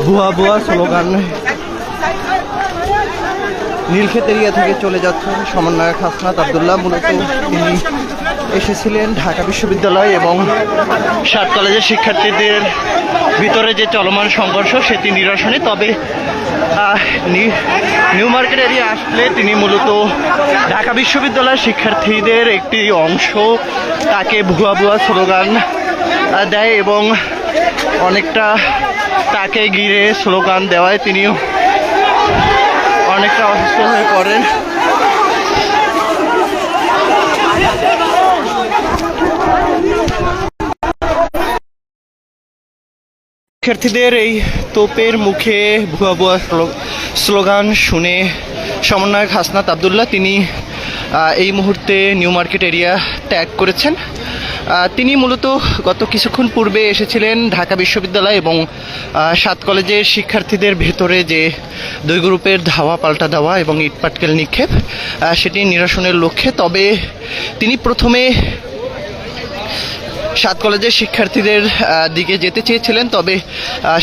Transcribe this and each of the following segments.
ভুয়া ভুয়া slogan Nilkhet area থেকে চলে যাচ্ছেন সমন্বয়ক হাসনাত আব্দুল্লাহ। মূলত তিনি এসেছিলেন ঢাকা বিশ্ববিদ্যালয় এবং 7 কলেজের শিক্ষার্থীদের ভিতরে যে চলমান সংঘর্ষ সেটি নিরসনে। তবে নিউ মার্কেট এরিয়া আসলে তিনি মূলত ঢাকা বিশ্ববিদ্যালয়ের শিক্ষার্থীদের একটি অংশ তাকে ভুয়া ভুয়া স্লোগান দেয় এবং অনেকটা তাকে ঘিরে স্লোগান দেওয়ায় তিনিও অনেকটা অসুস্থ হয়ে পড়েন। শিক্ষার্থীদের এই তোপের মুখে ভুয়া ভুয়া স্লোগান শুনে সমন্বয়ক হাসনাত আব্দুল্লাহ তিনি এই মুহূর্তে নিউ মার্কেট এরিয়া ত্যাগ করেছেন। তিনি মূলত গত কিছুক্ষণ পূর্বে এসেছিলেন ঢাকা বিশ্ববিদ্যালয় এবং 7 কলেজের শিক্ষার্থীদের ভেতরে যে 2 গ্রুপের ধাওয়া পাল্টা ধাওয়া এবং ইটপাটকেল নিক্ষেপ সেটি নিরসনের লক্ষ্যে। তবে তিনি প্রথমে 7 কলেজের শিক্ষার্থীদের দিকে যেতে চেয়েছিলেন, তবে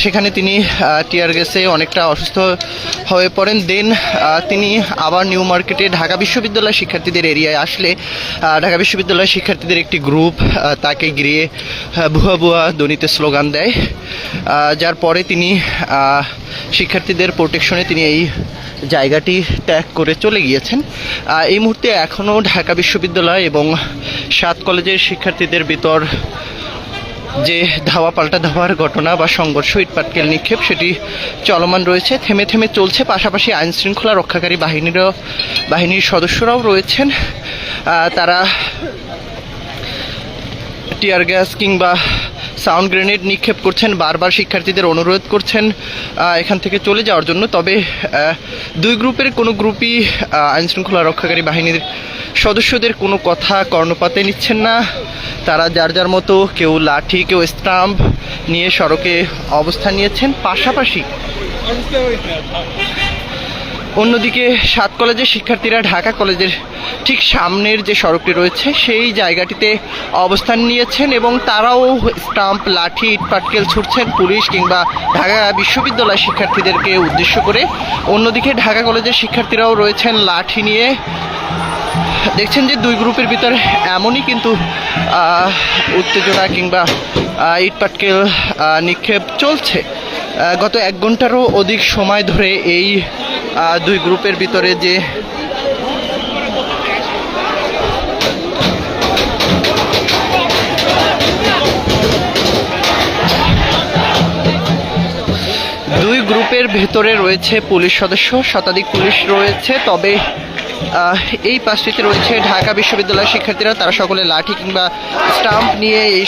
সেখানে তিনি টিয়ার গ্যাসে অনেকটা অসুস্থ হয়ে পড়েন। দেন তিনি আবার নিউ মার্কেটে ঢাকা বিশ্ববিদ্যালয়ের শিক্ষার্থীদের এরিয়ায় আসলে ঢাকা বিশ্ববিদ্যালয়ের শিক্ষার্থীদের একটি গ্রুপ তাকে ঘিরে ভুয়া ভুয়া ধ্বনিতে স্লোগান দেয়, যার পরে তিনি শিক্ষার্থীদের প্রোটেকশনে তিনি এই জায়গাটি ত্যাগ করে চলে গিয়েছেন। এই মুহূর্তে এখনও ঢাকা বিশ্ববিদ্যালয় এবং 7 কলেজের শিক্ষার্থীদের ভিতর যে ধাওয়া পাল্টা ধাওয়ার ঘটনা বা সংঘর্ষ ইটপাটকেল নিক্ষেপ সেটি চলমান রয়েছে, থেমে থেমে চলছে। পাশাপাশি আইন শৃঙ্খলা রক্ষাকারী বাহিনীর সদস্যরাও রয়েছেন, তারা টিয়ার গ্যাস কিংবা সাউন্ড গ্রেনেড নিক্ষেপ করছেন, বারবার শিক্ষার্থীদের অনুরোধ করছেন এখান থেকে চলে যাওয়ার জন্য। তবে 2 গ্রুপের কোনো গ্রুপই আইনশৃঙ্খলা রক্ষাকারী বাহিনীর সদস্যদের কোনো কথা কর্ণপাতে নিচ্ছেন না। তারা যার যার মতো কেউ লাঠি কেউ স্টাম্প নিয়ে সড়কে অবস্থান নিয়েছেন। পাশাপাশি অন্যদিকে 7 কলেজের শিক্ষার্থীরা ঢাকা কলেজের ঠিক সামনের যে সড়কটি রয়েছে সেই জায়গাটিতে অবস্থান নিয়েছেন এবং তারাও স্টাম্প লাঠি ইটপাটকেল ছুটছেন পুলিশ কিংবা ঢাকা বিশ্ববিদ্যালয়ের শিক্ষার্থীদেরকে উদ্দেশ্য করে। অন্যদিকে ঢাকা কলেজের শিক্ষার্থীরাও রয়েছেন লাঠি নিয়ে। দেখছেন যে 2 গ্রুপের ভিতরে এমনই কিন্তু উত্তেজনা কিংবা ইটপাটকেল নিক্ষেপ চলছে। গত 1 ঘন্টারও অধিক সময় ধরে এই 2 গ্রুপের ভিতরে যে গ্রুপের ভেতরে রয়েছে পুলিশ সদস্য, শতাধিক পুলিশ রয়েছে। তবে এই পাশটিতে রয়েছে ঢাকা বিশ্ববিদ্যালয়ের শিক্ষার্থীরা, তারা সকলে লাঠি কিংবা স্টাম্প নিয়ে এই